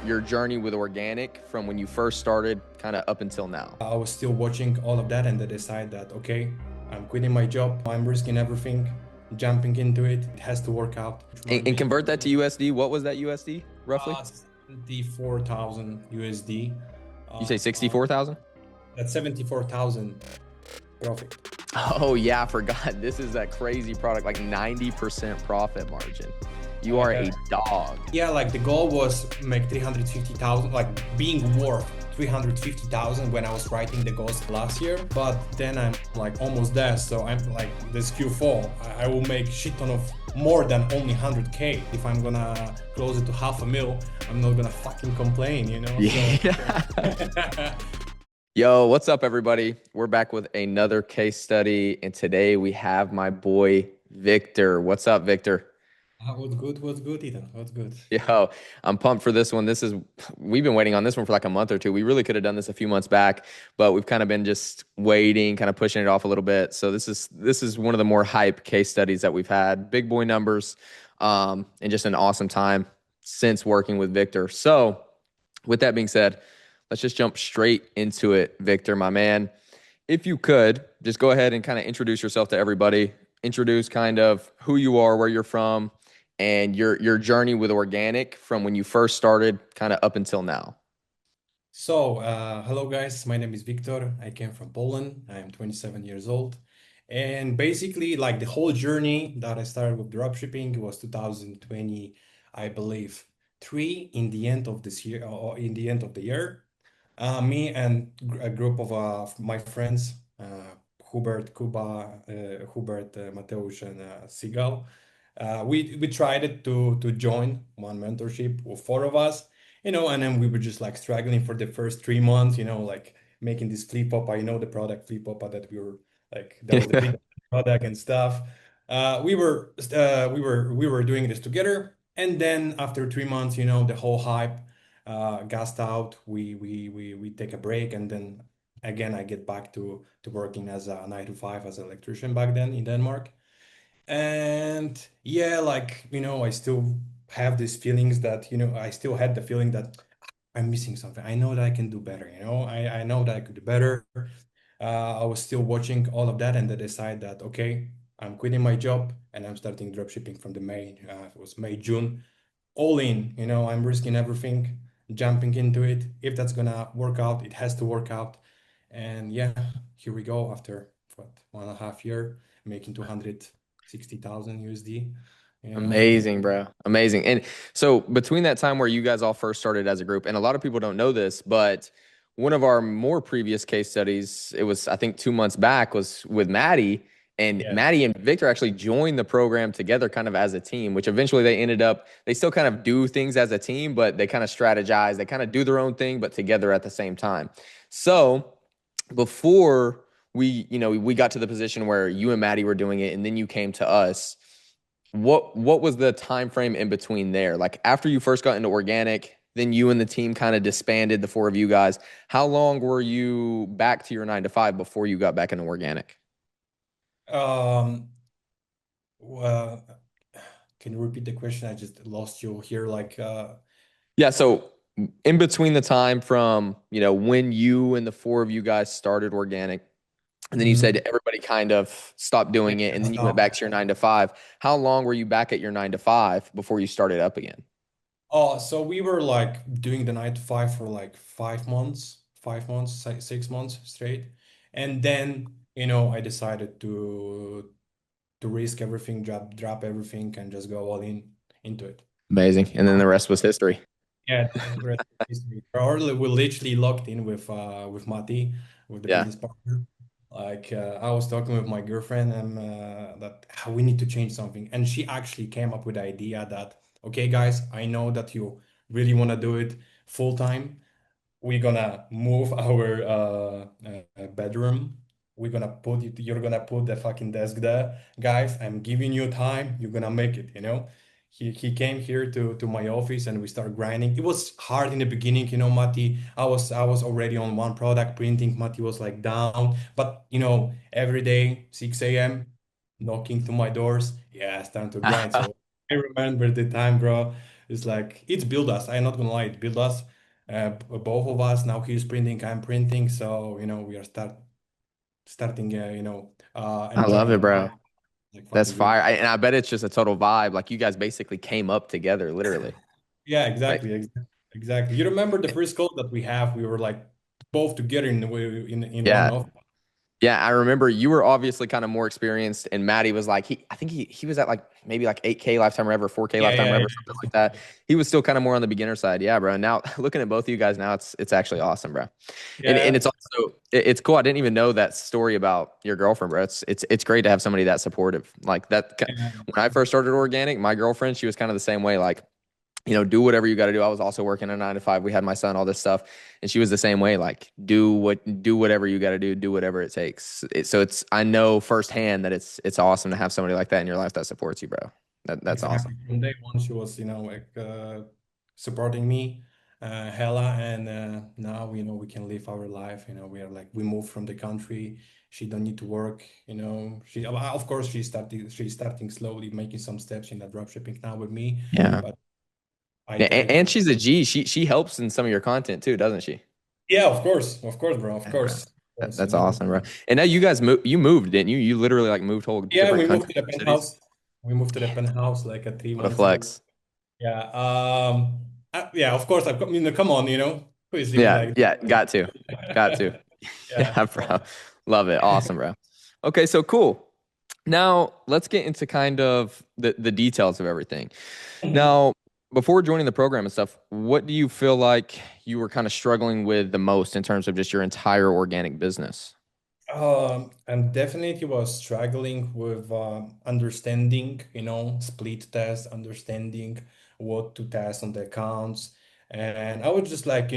your journey with organic from when you first started kind of up until now. I was still watching all of that and I decided that, okay, I'm quitting my job. I'm risking everything, jumping into it. It has to work out. And Margin, convert that to USD. What was that USD roughly? 74,000 USD. You say Uh, 64,000? that's 74,000 profit. Oh yeah, I forgot. This is that crazy product, like 90% profit margin. You are Uh, a dog. yeah, like the goal was make 350,000, like being worth 350,000 when I was writing the goals last year. But then I'm like almost there. So I'm like this Q4, I will make shit ton of more than only 100K. If I'm gonna close it to half a mil, I'm not gonna fucking complain, you know? So Yeah. Yo, what's up, everybody? We're back with another case study, and today we have my boy Victor. What's up, Victor? what's good, Ethan? What's good? Yo, I'm pumped for this one. We've been waiting on this one for like a month or two. We really could have done this a few months back, but we've kind of been just waiting, kind of pushing it off a little bit. So this is one of the more hype case studies that we've had. Big boy numbers, and just an awesome time since working with Victor. So, with that being said, let's just jump straight into it, Victor, my man. If you could, just go ahead and kind of introduce yourself to everybody. Introduce kind of who you are, where you're from, and your journey with organic from when you first started kind of up until now. So, hello guys, my name is Victor. I came from Poland. I'm 27 years old. And basically, like the whole journey that I started with dropshipping was 2020, I believe, three in the end of this year, or in the end of the year. Me and a group of my friends, Hubert, Kuba, Hubert, Mateusz, and Sigal, we tried it to join one mentorship with four of us, and then we were just like struggling for the first 3 months, like making this flip up. I know the product flip up that we were like that was the big product and stuff. We were doing this together, and then after 3 months, the whole hype gassed out. We take a break, and then again I get back to working as a 9 to 5 as an electrician back then in Denmark. And yeah, like, I still have these feelings that, I still had the feeling that I'm missing something. I know that I can do better, I know that I could do better. I was still watching all of that and I decided that, okay, I'm quitting my job and I'm starting dropshipping from the May. It was May, June, all in, I'm risking everything, jumping into it. If that's gonna work out, it has to work out. And yeah, here we go after what, 1.5 year, making 260,000 USD. Amazing, bro. Amazing. And so between that time where you guys all first started as a group, and a lot of people don't know this, but one of our more previous case studies, it was, I think, 2 months back, was with Maddie. And Yeah. Maddie and Victor actually joined the program together kind of as a team, which eventually they still kind of do things as a team, but they kind of strategize. They kind of do their own thing, but together at the same time. So before we got to the position where you and Maddie were doing it, and then you came to us, what was the time frame in between there? Like after you first got into organic, then you and the team kind of disbanded, the four of you guys. How long were you back to your 9 to 5 before you got back into organic? Um, well, can you repeat the question? I just lost you here. Like, Yeah, so in between the time from, when you and the four of you guys started organic, and then you said mhm. everybody kind of stopped Yeah, doing it, and then you went stop. back to your 9 to 5. How long were you back at your 9 to 5 before you started up again? Oh, so we were like doing the 9 to 5 for like 5 months, 5 months, 6 months straight. And then, I decided to risk everything, drop everything, and just go all in into it. Amazing. And then the rest was history. Yeah, the rest is history. We literally locked in with Mati, with the Yeah. business partner. Like I was talking with my girlfriend and that we need to change something, and she actually came up with the idea that, okay, guys, I know that you really want to do it full time. We're gonna move our bedroom. We're gonna put it, you're gonna put the fucking desk there. Guys, I'm giving you time. You're gonna make it. He came here to my office and we started grinding. It was hard in the beginning, Mati. I was already on one product printing. Mati was like down. But every day, 6 a.m., knocking to my doors. Yeah, it's time to grind. So I remember the time, bro. It's like it's build us. I'm not gonna lie, it build us. Both of us now. He's printing, I'm printing. So we are starting. I love Enjoying it, bro. like That's fucking good. fire. And I bet it's just a total vibe. Like you guys basically came up together, literally. Yeah, Like, exactly. You remember the first call that we have? We were like both together in one yeah. office. Yeah, I remember you were obviously kind of more experienced, and Maddie was like I think he was at like maybe like 8K lifetime rev or 4K Yeah, lifetime yeah, rev yeah. or something like that. He was still kind of more on the beginner side. Yeah, bro. Now looking at both of you guys now, it's actually awesome, bro. And Yeah, it's also it's cool. I didn't even know that story about your girlfriend, bro. It's great to have somebody that supportive. Like that yeah, when I first started organic, my girlfriend, she was kind of the same way. Like do whatever you got to do. I was also working a 9 to 5. We had my son, all this stuff, and she was the same way. Like, do whatever you got to do whatever it takes. So it's, I know firsthand that it's awesome to have somebody like that in your life that supports you, bro. That's awesome. exactly. From day one, she was, supporting me, hella, and now, we can live our life. We are like, we moved from the country. She don't need to work. Of course, she's starting slowly, making some steps in the dropshipping now with me, Yeah. but I Yeah, try to. and she's a G. She helps in some of your content too, doesn't she? Yeah, of course, bro, of Yeah, bro. course, of course. That's awesome, bro. And now you guys you moved, didn't you? You literally like moved whole Yeah, different we moved countries to the or cities. penthouse. We moved to the penthouse like 3 What a months ago. flex. Yeah. Yeah, of course. Come on, who is living Yeah, like yeah, got to. Got to. that? Yeah. Yeah, bro. Love it. Awesome, bro. Okay, so cool. Now, let's get into kind of the details of everything. Now, before joining the program and stuff, what do you feel like you were kind of struggling with the most in terms of just your entire organic business? I'm definitely was struggling with understanding, split test, understanding what to test on the accounts. And I was just like,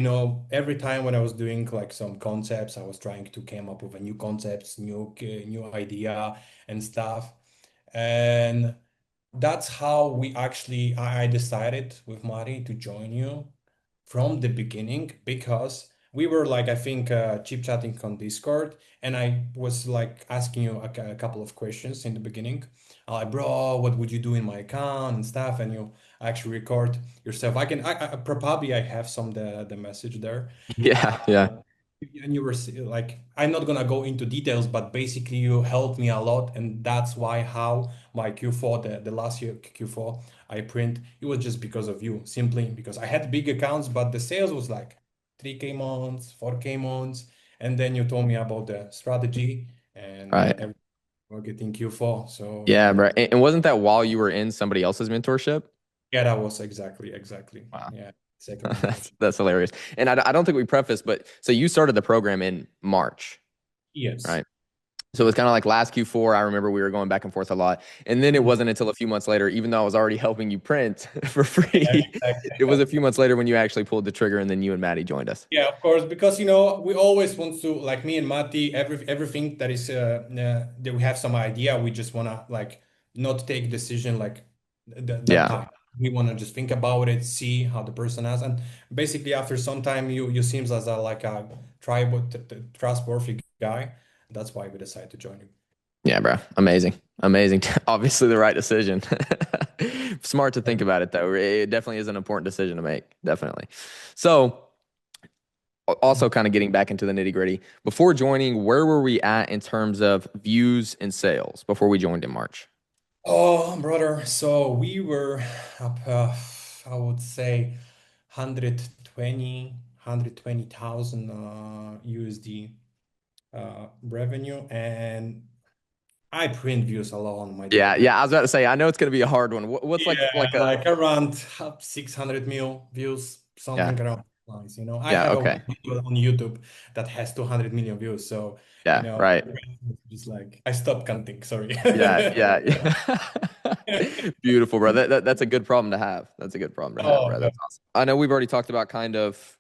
every time when I was doing like some concepts, I was trying to come up with a new concepts, new idea and stuff. And that's how I decided with Mari to join you from the beginning because we were like, I think, chip chatting on Discord, and I was like asking you a couple of questions in the beginning. Like, bro, what would you do in my account and stuff? And you actually record yourself. Probably I have some the message there. Uh, Yeah, yeah. and you were like, I'm not gonna go into details, but basically you helped me a lot, and that's why how my Q4, the last year Q4 I print, it was just because of you, simply because I had big accounts, but the sales was like 3K months, 4K months, and then you told me about the strategy and Right. everything marketing Q4. So Yeah, bro. And wasn't that while you were in somebody else's mentorship? yeah, that was exactly. Wow. Yeah, second mentorship. That's hilarious. And I don't think we prefaced, but so you started the program in March, Yes. right? So it was kind of like last Q4. I remember we were going back and forth a lot. And then it Mhm. wasn't until a few months later, even though I was already helping you print for Yeah, free, it was exactly. a few months later when you actually pulled the trigger and then you and Maddie joined us. Yeah, of course, because we always want to, like me and Mati, everything that is that we have some idea, we just wanna like not take decision like that Yeah. time. We wanna just think about it, see how the person has, and basically after some time, you seems as a like a trustworthy guy. That's why we decided to join you. Yeah, bro. Amazing. Amazing. Obviously the right decision. Smart to think about it though. It definitely is an important decision to make. Definitely. So also kind of getting back into the nitty gritty. Before joining, where were we at in terms of views and sales before we joined in March? Oh, brother. So we were up, I would say 120,000 USD revenue, and I print views alone, my Yeah, dude. yeah. I was about to say, I know it's going to be a hard one. What's Yeah, like a like around 600 mil views, yeah, something around those lines. I yeah, have a okay. video on YouTube that has 200 million views. So, Yeah, right. just like I stopped counting, sorry. Yeah, yeah, yeah. Beautiful, bro. That's a good problem to have. That's a good problem to have, Oh, bro. God. That's awesome. I know we've already talked about kind of,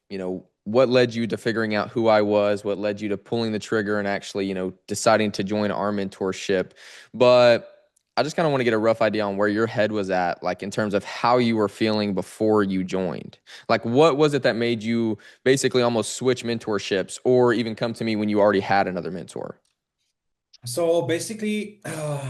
what led you to figuring out who I was, what led you to pulling the trigger and actually, deciding to join our mentorship. But I just kind of want to get a rough idea on where your head was at, like in terms of how you were feeling before you joined. Like, what was it that made you basically almost switch mentorships or even come to me when you already had another mentor? So basically,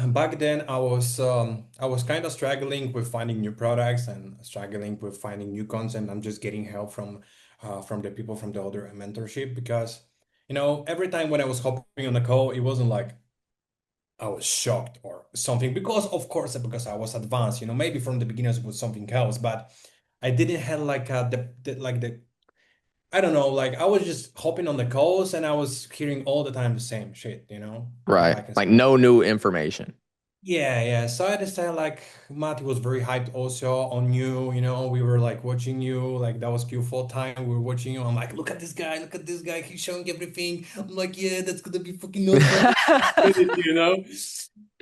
back then I was kind of struggling with finding new products and struggling with finding new content. I'm just getting help from the people from the other mentorship because every time when I was hopping on a call, it wasn't like I was shocked or something because of course because I was advanced. Maybe from the beginners it was something else, but I didn't have like the I don't know, like I was just hopping on the calls and I was hearing all the time the same shit, if Right. I can. Like no new information. Yeah, yeah. So I decided like Mati was very hyped also on you, we were like watching you, like that was Q4 time. We were watching you. I'm like, look at this guy, he's showing everything. I'm like, yeah, that's gonna be fucking awesome.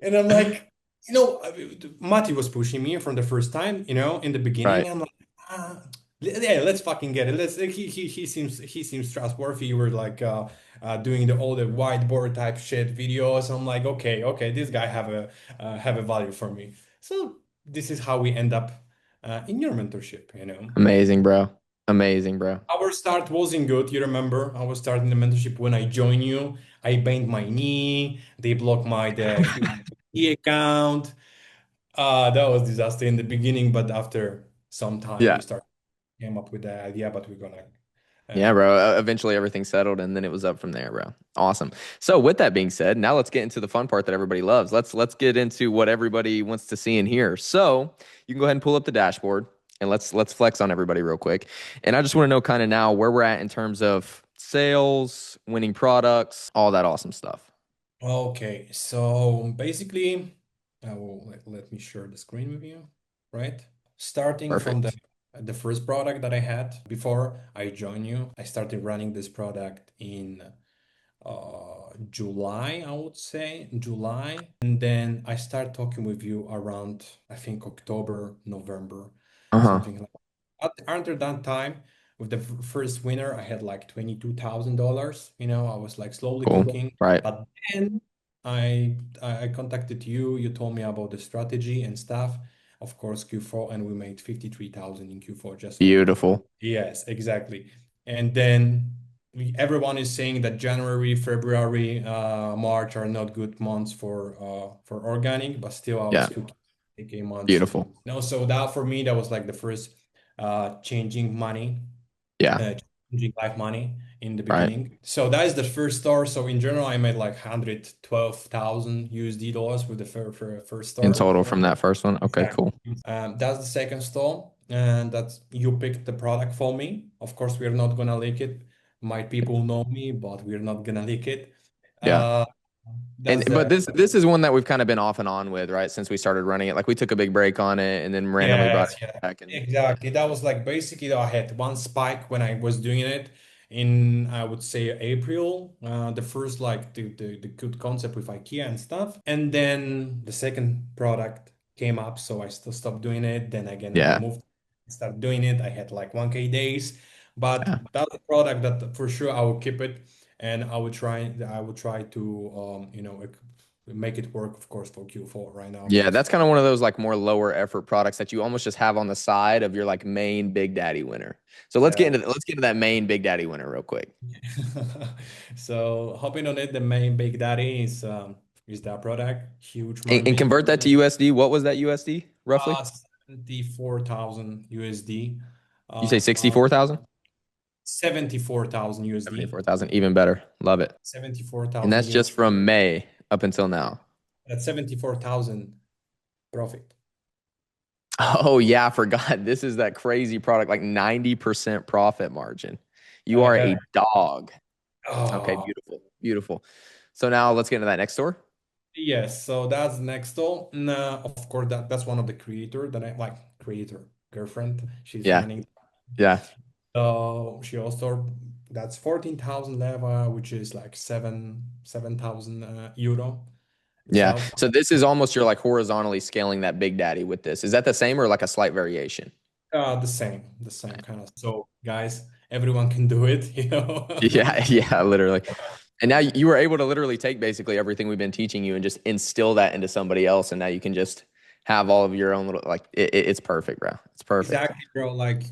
And I'm like, Mati was pushing me from the first time, in the Right. beginning. I'm like, yeah, let's fucking get it. He seems trustworthy. You were like doing all the whiteboard type shit videos. I'm like, okay, this guy have a value for me. So this is how we end up in your mentorship. Amazing, bro. Amazing, bro. Our start wasn't good. You remember? I was starting the mentorship when I joined you. I banged my knee. They blocked my account. That was disaster in the beginning, but after some time, Yeah. we start came up with the idea. But we're gonna. Yeah, Uh, bro. Eventually everything settled and then it was up from there, bro. Awesome. So with that being said, now let's get into the fun part that everybody loves. Let's get into what everybody wants to see and hear. So you can go ahead and pull up the dashboard and let's flex on everybody real quick. And I just want to know kind of now where we're at in terms of sales, winning products, all that awesome stuff. okay, so basically, I will let me share the screen with you, right? Starting from the Perfect. the first product that I had before I joined you, I started running this product in July, I would say, July. And then I start talking with you around, I think, October, November, Uh-huh. something like that. After that time, with the first winner, I had like $22,000. I was like slowly Cool. cooking. Right. But then I contacted you. You told me about the strategy and stuff. Of course, Q4, and we made 53,000 in Q4 just on that. Beautiful. Yes, exactly. And then everyone is saying that January, February, March are not good months for organic, but still I was Yeah. cooking AK months. Beautiful. So that for me that was like the first changing money, Yeah. uh, changing life money in the Right. beginning. So that is the first store. So in general, I made like 112,000 USD dollars with the first In store. total from that first one. Okay, Exactly. cool. That's the second stall, and that's you picked the product for me. Of course, we're not gonna leak it. My people know me, but we're not gonna leak it. Yeah. Uh, that's And but the this is one that we've kind of been off and on with, right? Since we started running it. Like we took a big break on it and then randomly brought Yes, it yeah, back and exactly. That was like basically I had one spike when I was doing it in I would say April. The first like the good concept with IKEA and stuff, and then the second product came up, so I still stopped doing it. Then again, I yeah. moved, started doing it. I had like 1K days, Yeah. but that's a product that for sure I will keep it, and I would try to make it work, of course, for Q4 right now Yeah, because. that's kind of one of those like more lower effort products that you almost just have on the side of your like main Big Daddy winner. So Yeah. let's get into that main Big Daddy winner real quick. So hopping on it, the main Big Daddy is that product, huge And margin, convert that to USD. What was that USD roughly? 74,000 USD, You say uh, uh, 64,000? 74,000 USD, 74,000, even better. Love it. And 74,000 that's just USD. from May up until now. That's 74,000 profit. Oh yeah, I forgot. This is that crazy product, like 90% profit margin. You are Uh, a dog. Okay, oh, beautiful. Beautiful. So now let's get into that next store. yes. So that's next door. Nah, of course, that's one of the creator that I like, creator girlfriend. She's Yeah. running. Yeah. So she also that's 14,000 leva, which is like 7,000 euro Yeah. itself. So this is almost you're like horizontally scaling that Big Daddy with this. Is that the same or like a slight variation? The same kind of. So guys, everyone can do it, Yeah, yeah, literally. And now you were able to literally take basically everything we've been teaching you and just instill that into somebody else. And now you can just have all of your own little, like, it's perfect, bro. It's perfect. Exactly, bro. Like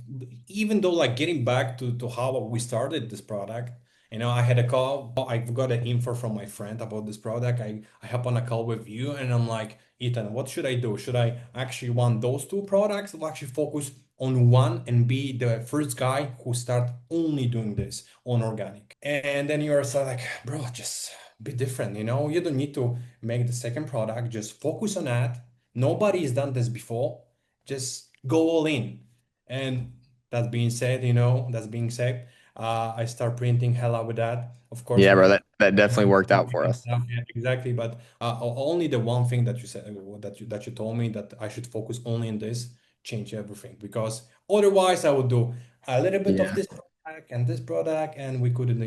even though like getting back to how we started this product, I had a call. I got an info from my friend about this product. I hop on a call with you, and I'm like, Ethan, what should I do? Should I actually want those two products, or actually focus on one and be the first guy who start only doing this on organic? And then you're sort of like, bro, just be different. You don't need to make the second product. Just focus on that. Nobody has done this before. Just go all in. And that's being said, I start printing hella with that. Of course, Yeah, we bro, have that definitely worked out for and us. stuff. Yeah, exactly. But only the one thing that you said, that you told me, that I should focus only on this, change everything. Because otherwise, I would do a little bit of Yeah. this product, and we couldn't,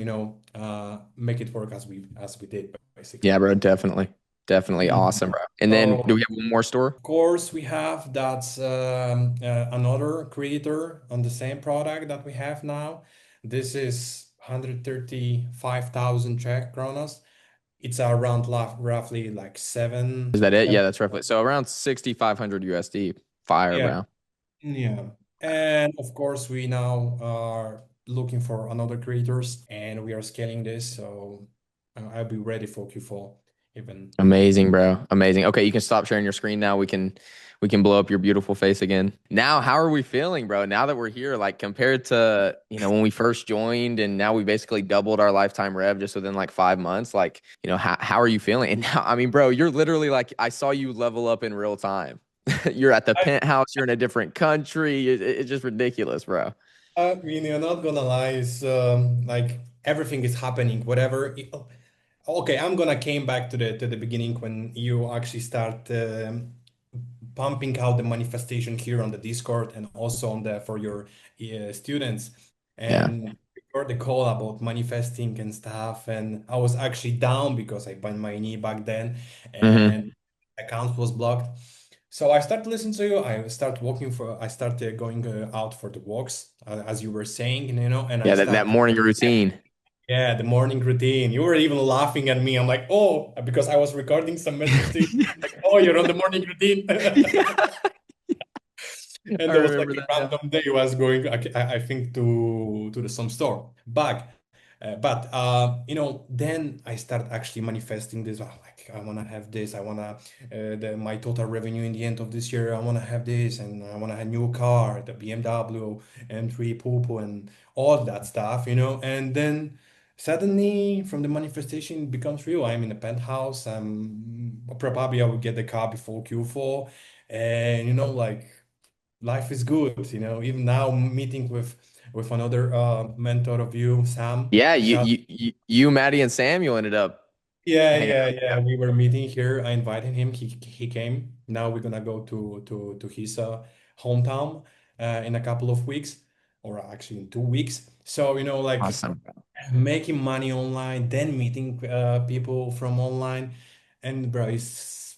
make it work as we did Yeah, basically. bro, definitely. Definitely Mhm. awesome, bro. And then do So we have one more store? of course, we have that's another creator on the same product that we have now. This is 135,000 Czech kronas. It's around roughly like Is that it? seven. Yeah, that's roughly so around 6,500 USD. Fire, Yeah, bro. yeah. And of course, we now are looking for another creators, and we are scaling this. So I'll be ready for Q4 even. Amazing, bro. Amazing. Okay, you can stop sharing your screen now. We can blow up your beautiful face again. Now, how are we feeling, bro? Now that we're here, like compared to, when we first joined and now we basically doubled our lifetime rev just within like 5 months, like, how are you feeling? And now, I mean, bro, you're literally like I saw you level up in real time. You're at the penthouse, you're in a different country. It's just ridiculous, bro. I mean, you're not gonna lie, it's like everything is happening, whatever. Okay, I'm gonna came back to the beginning when you actually start pumping out the manifestation here on the Discord and also on the for your students. Yeah. And we got the call about manifesting and stuff, and I was actually down because I bent my knee back then, Hmm. and account was blocked. So I started listening to you. I started going out for the walks, as you were saying, and I Yeah, that started. morning routine. Yeah, the morning routine. You were even laughing at me. I'm like, oh, because I was recording some message to you. Like, oh, you're on the morning routine. Yeah, I And there was like remember a that now. random day I was going, I think, to some store back. But then I start actually manifesting this. Oh, like I wanna have this. I wanna my total revenue in the end of this year. I wanna have this, and I wanna have a new car, the BMW M3 Poo and all that stuff. And then suddenly, from the manifestation, it becomes real. I'm in a penthouse. Probably I will get the car before Q4, and like life is good. Even now meeting with another mentor of you, Sam. Yeah, Shout. Maddie, and Samuel ended up Yeah, hanging yeah, out yeah. together. We were meeting here. I invited him. He came. Now we're gonna go to his hometown in a couple of weeks, or actually in 2 weeks. So like Awesome. making money online, then meeting people from online, and bro, it's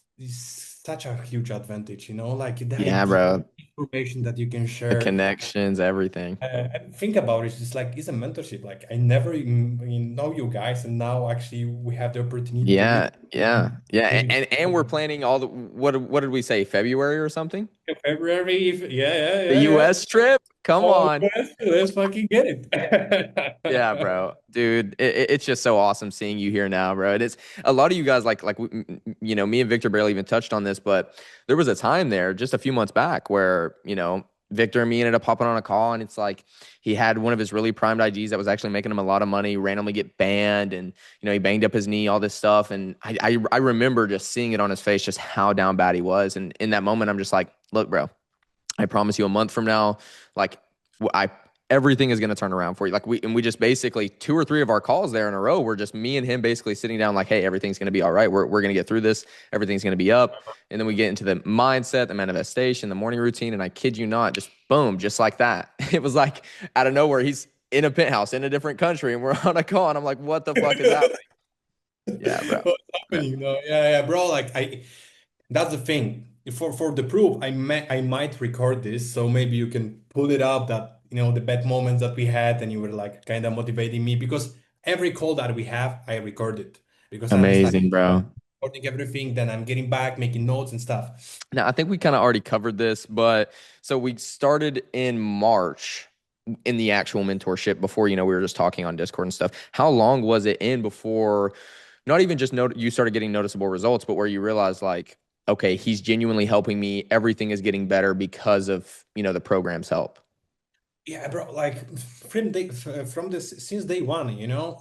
such a huge advantage. Like the Yeah, idea, bro. information that you can The share. connections, everything. And think about it, it's just like it's a mentorship. Like I never even know you guys, and now actually we have the opportunity to Yeah, meet yeah, yeah. And, maybe and we're planning all the what did we say? February or something? in February. Yeah, yeah, The yeah, yeah. US trip? Come Oh, on. let's fucking get Yeah, it. bro, dude, it's just so awesome seeing you here now, bro. And it's a lot of you guys me and Victor barely even touched on this, but there was a time there just a few months back where Victor and me ended up hopping on a call, and it's like he had one of his really primed IGs that was actually making him a lot of money randomly get banned, and he banged up his knee, all this stuff, and I remember just seeing it on his face, just how down bad he was, and in that moment, I'm just like, look, bro. I promise you a month from now, like I everything is going to turn around for you. Like we just basically two or three of our calls there in a row were just me and him basically sitting down like, hey, everything's going to be all right. We're going to get through this. Everything's going to be up. And then we get into the mindset, the manifestation, the morning routine, and I kid you not, just boom, just like that. It was like out of nowhere, he's in a penthouse in a different country, and we're on a call, and I'm like, what the fuck is happening? Yeah, bro. What's happening? No, yeah, yeah, bro. Like that's the thing. For the proof, I might record this, so maybe you can pull it up that the bad moments that we had, and you were like kind of motivating me because every call that we have, I record it because I'm starting Amazing, bro. recording everything, then I'm getting back, making notes and stuff. Now, I think we kind of already covered this, but so we started in March. in the actual mentorship before, we were just talking on Discord and stuff. How long was it in before not even just you started getting noticeable results, but where you realized like, okay, he's genuinely helping me. Everything is getting better because of, the program's help. Yeah, bro, like from this since day one,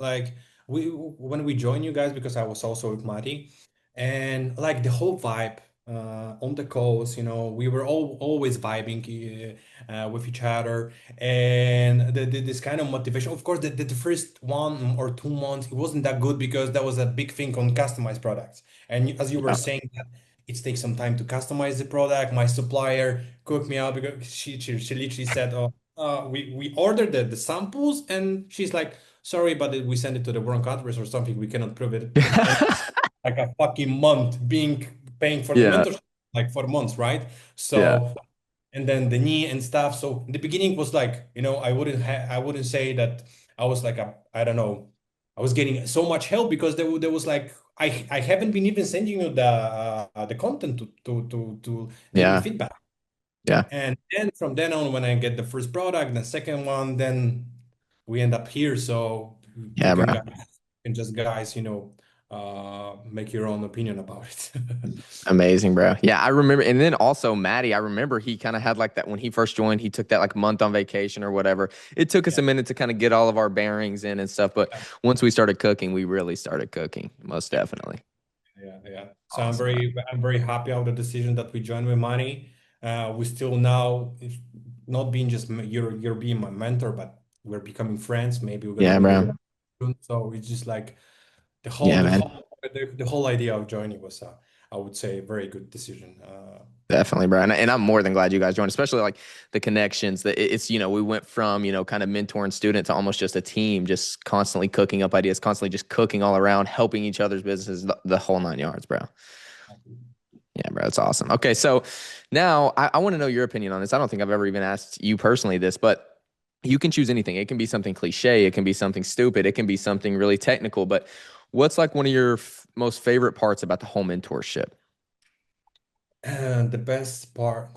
like we when we joined you guys because I was also with Mati, and like the whole vibe on the calls, we were all always vibing with each other, and this kind of motivation. Of course, the first 1 or 2 months it wasn't that good because that was a big thing on customized products, and as you were Yeah. saying that it takes some time to customize the product. My supplier cooked me out because she literally said, "Oh." We ordered the samples and she's like, sorry, but we sent it to the wrong address or something. We cannot prove it. And like a fucking month paying for the Yeah. mentorship, like for months, right? Yeah. So and then the knee and stuff. So the beginning was like, I wouldn't say that I was like I don't know, I was getting so much help because there was like I haven't been even sending you the content to give me Yeah. feedback. Yeah. And then from then on, when I get the first product, the second one, then we end up here. So you Yeah, can bro. guys, guys, make your own opinion about it. Amazing, bro. Yeah, I remember. And then also Maddie, I remember he kind of had like that when he first joined, he took that like month on vacation or whatever. It took us Yeah, a minute to kind of get all of our bearings in and stuff. But yeah, once we started cooking, we really started cooking, most yeah, definitely. yeah. So Awesome, bro. I'm very happy of the decision that we joined with Money. We still now, if not being just you're being my mentor, but we're becoming friends. Maybe we're gonna Yeah, be working bro. soon. So it's just like the whole Yeah, the man. whole the whole idea of joining was I would say a very good decision. Definitely, bro. And I'm more than glad you guys joined, especially like the connections that it's, we went from, kind of mentor and student to almost just a team, just constantly cooking up ideas, constantly just cooking all around, helping each other's businesses, the whole 9 yards, bro. Yeah, bro. That's awesome. Okay. So now I want to know your opinion on this. I don't think I've ever even asked you personally this, but you can choose anything. It can be something cliche. It can be something stupid. It can be something really technical. But what's like one of your most favorite parts about the whole mentorship? And the best part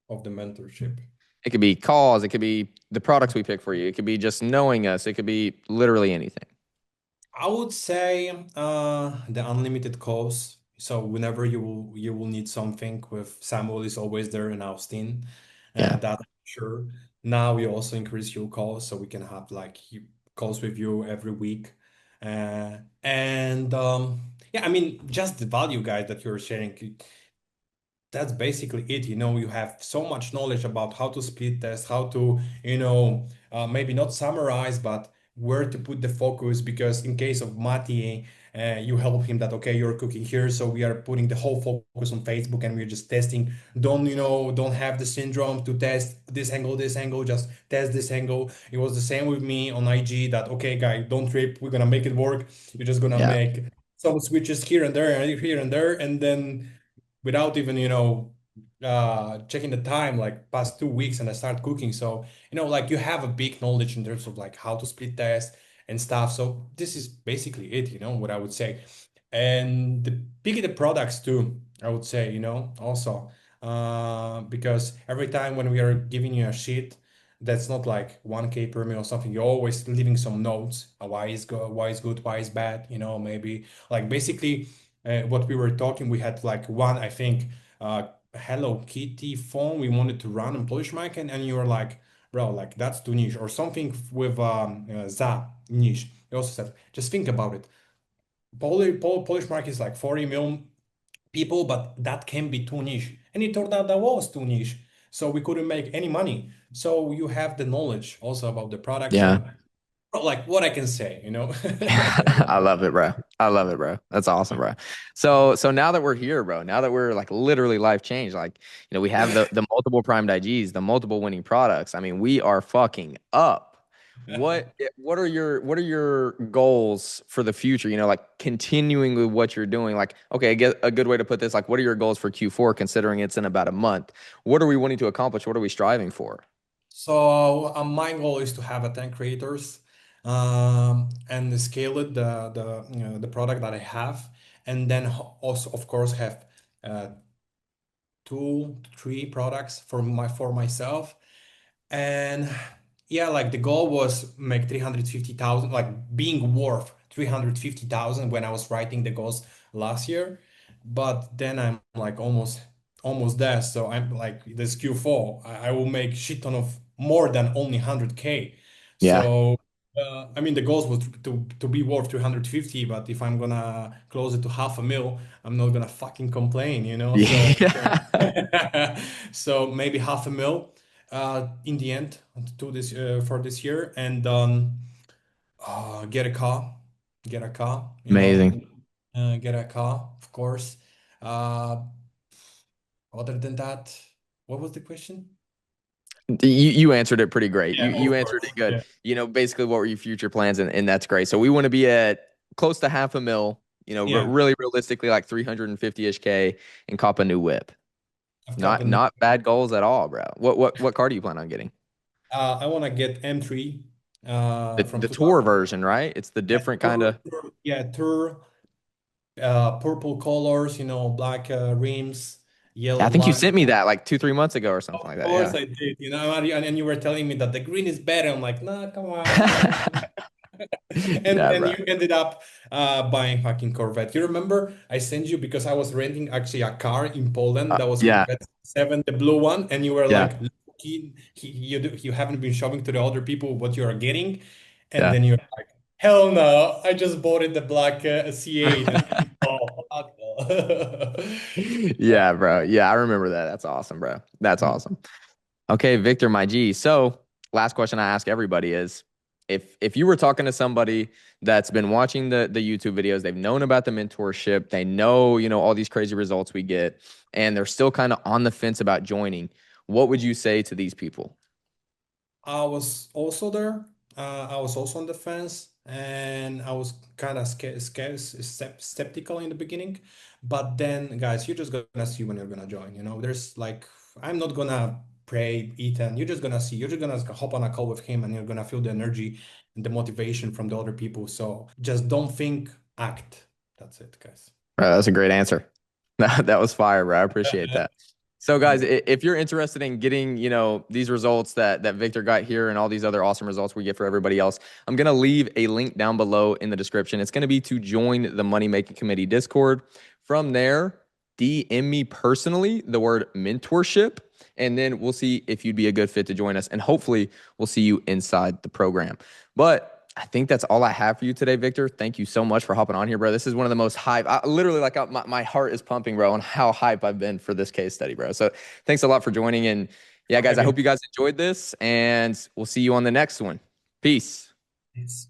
of the mentorship, It could be calls. It could be the products we pick for you. It could be just knowing us. It could be literally anything. I would say the unlimited calls. So whenever you will need something with Samuel is always there in Austin. Yeah. That's sure. Now we also increase your calls so we can have like calls with you every week. And yeah, I mean just the value guide that you're sharing. That's basically it. You have so much knowledge about how to split test, how to, maybe not summarize, but where to put the focus. Because in case of Mati, you help him that, okay, you're cooking here. So we are putting the whole focus on Facebook and we're just testing. Don't have the syndrome to test this angle, just test this angle. It was the same with me on IG that, okay, guy, don't trip. We're going to make it work. You're just going to Yeah. make some switches here and there and here and there. And then without even checking the time like past 2 weeks and I start cooking. So like you have a big knowledge in terms of like how to split test and stuff. So this is basically it, what I would say. And the bigger the products too, I would say, also because every time when we are giving you a sheet that's not like 1K per meal or something, you're always leaving some notes, why is good, why is bad, maybe like basically what we were talking, we had like one, I think, Hello Kitty phone we wanted to run on Polish mic, and you were like, bro, like that's too niche, or something with za niche. You also said, just think about it. Polish market is like 40 million people, but that can be too niche. And it turned out that was too niche. So we couldn't make any money. So you have the knowledge also about the product. Yeah. So like what I can say. I love it, bro. I love it, bro. That's awesome, bro. So now that we're here, bro, now that we're like literally life changed, like, we have the multiple primed IGs, the multiple winning products. I mean, we are fucking up. What are your goals for the future? Like continuing with what you're doing. Like, okay, I guess a good way to put this, like, what are your goals for Q4, considering it's in about a month? What are we wanting to accomplish? What are we striving for? So my goal is to have a 10 creators and scale it the product that I have, and then also of course have uh, 2 3 products for myself. And Yeah, like the goal was make 350,000, like being worth 350,000 when I was writing the goals last year. But then I'm like almost there. So I'm like this Q4, I will make shit ton of more than only 100K. Yeah. So I mean the goals was to be worth 350, but if I'm gonna close it to half a mil, I'm not gonna fucking complain, you know? So Yeah. so maybe half a mil in the end to this for this year, and get a car, get a car, you know, Amazing. get a car, of course. Uh, Other than that, what was the question? You answered it pretty great. Yeah, You of answered course. it good. Yeah, Basically what were your future plans, and that's great. So we want to be at close to half a mil, yeah. really realistically like 350-ish K and cop a new whip. I've got Not the. not bad goals at all, bro. What car do you plan on getting? I want to get M3 from The tour 2000. version, right? It's the Yeah, different kind tour, of. yeah, tour, purple colors, black rims, I yellow think you light. sent me that like 2-3 months ago or Of something like that. course Yeah. I did, and you were telling me that the green is better. I'm like, nah, come on, man. And Yeah, then bro. you ended up buying fucking Corvette. You remember I sent you because I was renting actually a car in Poland that was Yeah, Corvette 7, the blue one, and you were yeah, like, you haven't been showing to the other people what you are getting, and yeah. then you're like, hell no, I just bought it the black C8, and I'm like, oh, fuck no. Yeah, bro. Yeah, I remember that. That's awesome, bro. That's awesome. Okay, Victor, my G. So, last question I ask everybody is if you were talking to somebody that's been watching the YouTube videos, they've known about the mentorship, they know, all these crazy results we get, and they're still kind of on the fence about joining, what would you say to these people? I was also there. I was also on the fence, and I was kind of skeptical in the beginning. But then, guys, you're just gonna see when you're gonna join. There's like, I'm not gonna pray Ethan. You're just gonna see. You're just gonna hop on a call with him, and you're gonna feel the energy and the motivation from the other people. So just don't think, act. That's it, guys. Bro, that's a great answer. That was fire, bro. I appreciate that. So, guys, Yeah. if you're interested in getting, these results that Victor got here and all these other awesome results we get for everybody else, I'm gonna leave a link down below in the description. It's gonna be to join the Money Making Committee Discord. From there, DM me personally the word mentorship, and then we'll see if you'd be a good fit to join us. And hopefully, we'll see you inside the program. But I think that's all I have for you today, Victor. Thank you so much for hopping on here, bro. This is one of the most hype. Literally, like my heart is pumping, bro, on how hype I've been for this case study, bro. So thanks a lot for joining. And yeah, For guys, I having hope you guys enjoyed this, and we'll see you on the next one. Peace. me.